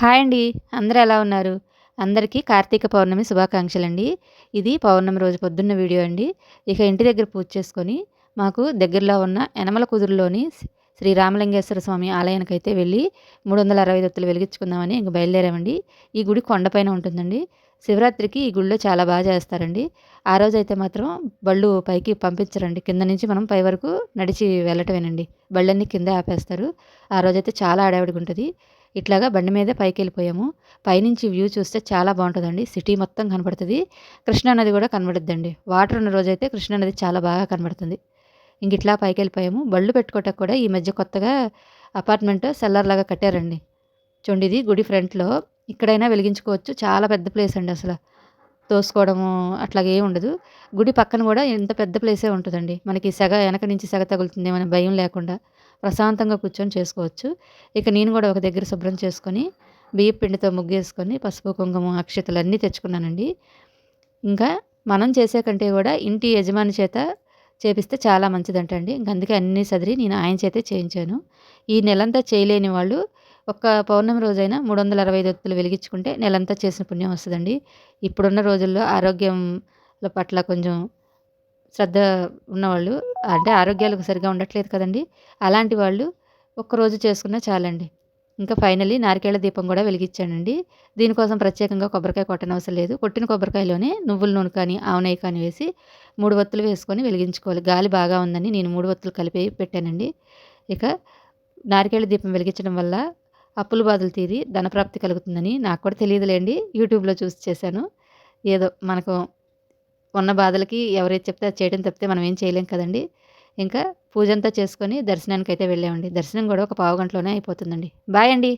Hi అండి. అందరూ ఎలా ఉన్నారు? అందరికీ కార్తీక పౌర్ణమి శుభాకాంక్షలండి. ఇది పౌర్ణమి రోజు పొద్దున్న వీడియో అండి. ఇక ఇంటి దగ్గర పూజ చేసుకొని, మాకు దగ్గరలో ఉన్న యనమల కుదురులోని శ్రీ రామలింగేశ్వర స్వామి ఆలయానికైతే వెళ్ళి 360 ఒత్తులు వెలిగించుకుందామని ఇంక బయలుదేరామండి. ఈ గుడి కొండపైన ఉంటుందండి. శివరాత్రికి ఈ గుడిలో చాలా చేస్తారండి. ఆ రోజైతే మాత్రం బళ్ళు పైకి పంపించరండి. కింద నుంచి మనం పై వరకు నడిచి వెళ్ళటమేనండి. బళ్ళన్నీ కిందే ఆపేస్తారు. ఆ రోజైతే చాలా హడావిడిగుంటది. ఇట్లాగా బండి మీదే పైకెళ్ళిపోయాము. పైనుంచి వ్యూ చూస్తే చాలా బావుంటదండి. సిటీ మొత్తం కనపడతది. కృష్ణానది గూడా కనబడిద్దండి. వాటర్ ఉన్న రోజైతే కృష్ణానది చాలా బాగా కనబడుతుంది. ఇంకిట్లా పైకెళ్ళిపోయాము. బళ్ళు పెట్టుకోవటానికి కూడా ఈ మధ్య కొత్తగా అపార్ట్మెంట్ సెల్లార్‌లాగా కట్టారండి. చూడండి ఇది గుడి ఫ్రంట్‌లో ఇక్కడైనా వెలిగించుకోవచ్చు. చాలా పెద్ద ప్లేస్ అండి అసల. తోసుకోవడము అట్లాగేం ఉండదు. గుడి పక్కన గూడా ఇంత పెద్ద ప్లేసే ఉంటదండి. మనకి ఎనక నుంచి సెగ తగులుతుందేమో భయం లేకుండా ప్రశాంతంగా కూర్చొని చేసుకోవచ్చు. ఇక నేను గూడా ఒక దగ్గర శుభ్రం చేసుకొని, బియ్యపు పిండితో ముగ్గేసుకొని, పసుపు, కుంకుమ, అక్షతలన్నీ తెచ్చుకున్నానండి. ఇంకా మనం చేసే కంటే గూడా ఇంటి యజమాని చేత చేపిస్తే చాలా మంచిదంటండి. అందుకే అన్నీ సదిరి నేను ఆయన చేతే చేయించాను. ఈ నెలంతా చేయలేని వాళ్ళు ఒక్క పౌర్ణమి రోజైనా 365 ఒత్తులు వెలిగించుకుంటే నెలంతా చేసిన పుణ్యం వస్తదండి. ఇప్పుడున్న రోజుల్లో ఆరోగ్యంల పట్ల కొంచెం శ్రద్ధ ఉన్నవాళ్ళు అంటే ఆరోగ్యాలు సరిగ్గా ఉండట్లేదు కదండీ! అలాంటి వాళ్ళు ఒక్కరోజు చేసుకున్నా చాలండి. ఇంకా ఫైనల్లీ నారికేళ దీపం గూడా వెలిగిచ్చానండి. దీనికోసం ప్రత్యేకంగా కొబ్బరికాయ కొట్టనవసరం లేదు. కొట్టిన కొబ్బరికాయలోనే నువ్వుల నూనె కానీ, ఆవ నెయ్యి కానీ వేసి 3 ఒత్తులు వేసుకొని వెలిగించుకోవాలి. గాలి బాగా ఉందని నేను 3 ఒత్తులు కలిపి పెట్టానండి. ఇక నారికేళ దీపం వెలిగించడం వల్ల అప్పుల బాధలు తీరి ధనప్రాప్తి కలుగుతుందని నాకు కూడా తెలీదులెండి. యూట్యూబ్‌లో చూసి చేశాను. ఏదో మనకు ఉన్న బాధలకి ఎవరేది చెప్తే అది చేయడం తప్పితే మనం ఏం చేయలేం కదండీ! ఇంకా పూజంతా చేసుకొని దర్శనానికైతే వెళ్ళామండి. దర్శనం గూడా ఒక పావుగంటలోనే అయిపోతుందండి. బాయ్ అండి.